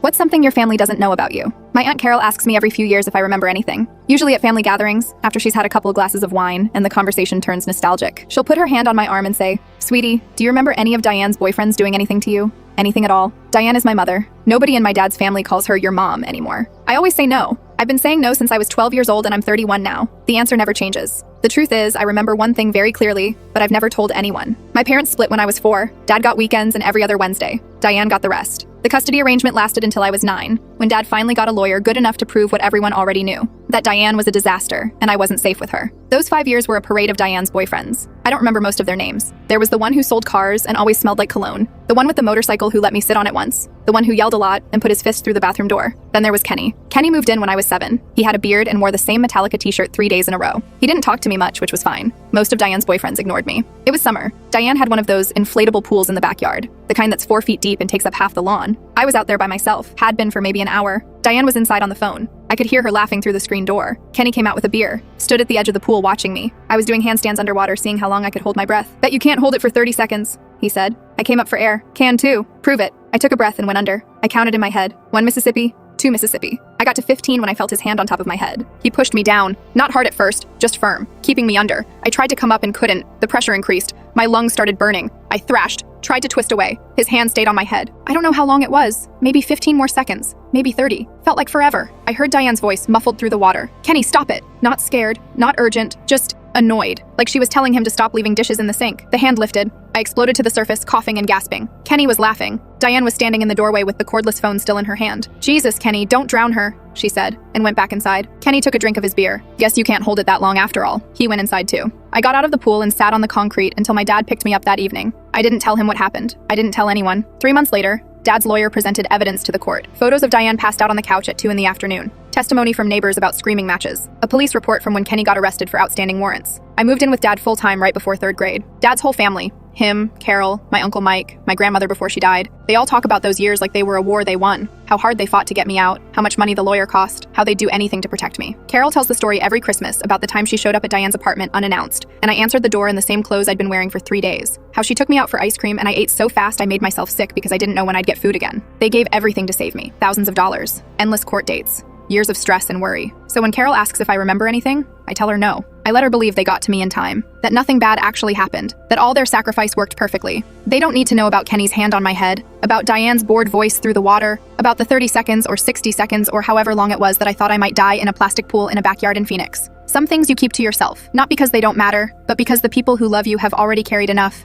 What's something your family doesn't know about you? My Aunt Carol asks me every few years if I remember anything. Usually at family gatherings, after she's had a couple of glasses of wine and the conversation turns nostalgic. She'll put her hand on my arm and say, "Sweetie, do you remember any of Diane's boyfriends doing anything to you? Anything at all?" Diane is my mother. Nobody in my dad's family calls her your mom anymore. I always say no. I've been saying no since I was 12 years old and I'm 31 now. The answer never changes. The truth is, I remember one thing very clearly, but I've never told anyone. My parents split when I was 4. Dad got weekends and every other Wednesday. Diane got the rest. The custody arrangement lasted until I was 9, when Dad finally got a lawyer good enough to prove what everyone already knew, that Diane was a disaster and I wasn't safe with her. Those 5 years were a parade of Diane's boyfriends. I don't remember most of their names. There was the one who sold cars and always smelled like cologne, the one with the motorcycle who let me sit on it once, the one who yelled a lot and put his fist through the bathroom door. Then there was Kenny. Kenny moved in when I was 7. He had a beard and wore the same Metallica t-shirt 3 days in a row. He didn't talk to me much, which was fine. Most of Diane's boyfriends ignored me. It was summer. Diane had one of those inflatable pools in the backyard, the kind that's 4 feet deep and takes up half the lawn. I was out there by myself, had been for maybe an hour. Diane was inside on the phone. I could hear her laughing through the screen door. Kenny came out with a beer, stood at the edge of the pool watching me. I was doing handstands underwater, seeing how long I could hold my breath. "Bet you can't hold it for 30 seconds, he said. I came up for air. "Can too. Prove it." I took a breath and went under. I counted in my head. 1 Mississippi, 2 Mississippi. I got to 15 when I felt his hand on top of my head. He pushed me down, not hard at first, just firm, keeping me under. I tried to come up and couldn't. The pressure increased. My lungs started burning. I thrashed, tried to twist away. His hand stayed on my head. I don't know how long it was. Maybe 15 more seconds. Maybe 30. Felt like forever. I heard Diane's voice muffled through the water. "Kenny, stop it." Not scared, not urgent, just annoyed, like she was telling him to stop leaving dishes in the sink. The hand lifted. I exploded to the surface, coughing and gasping. Kenny was laughing. Diane was standing in the doorway with the cordless phone still in her hand. "Jesus, Kenny, don't drown her," she said, and went back inside. Kenny took a drink of his beer. "Guess you can't hold it that long after all." He went inside too. I got out of the pool and sat on the concrete until my dad picked me up that evening. I didn't tell him what happened. I didn't tell anyone. 3 months later, Dad's lawyer presented evidence to the court. Photos of Diane passed out on the couch at 2 in the afternoon. Testimony from neighbors about screaming matches. A police report from when Kenny got arrested for outstanding warrants. I moved in with Dad full-time right before 3rd grade. Dad's whole family, him, Carol, my Uncle Mike, my grandmother before she died, they all talk about those years like they were a war they won, how hard they fought to get me out, how much money the lawyer cost, how they'd do anything to protect me. Carol tells the story every Christmas about the time she showed up at Diane's apartment unannounced, and I answered the door in the same clothes I'd been wearing for 3 days. How she took me out for ice cream and I ate so fast I made myself sick because I didn't know when I'd get food again. They gave everything to save me. Thousands of dollars. Endless court dates. Years of stress and worry. So when Carol asks if I remember anything, I tell her no. I let her believe they got to me in time, that nothing bad actually happened, that all their sacrifice worked perfectly. They don't need to know about Kenny's hand on my head, about Diane's bored voice through the water, about the 30 seconds or 60 seconds or however long it was that I thought I might die in a plastic pool in a backyard in Phoenix. Some things you keep to yourself, not because they don't matter, but because the people who love you have already carried enough.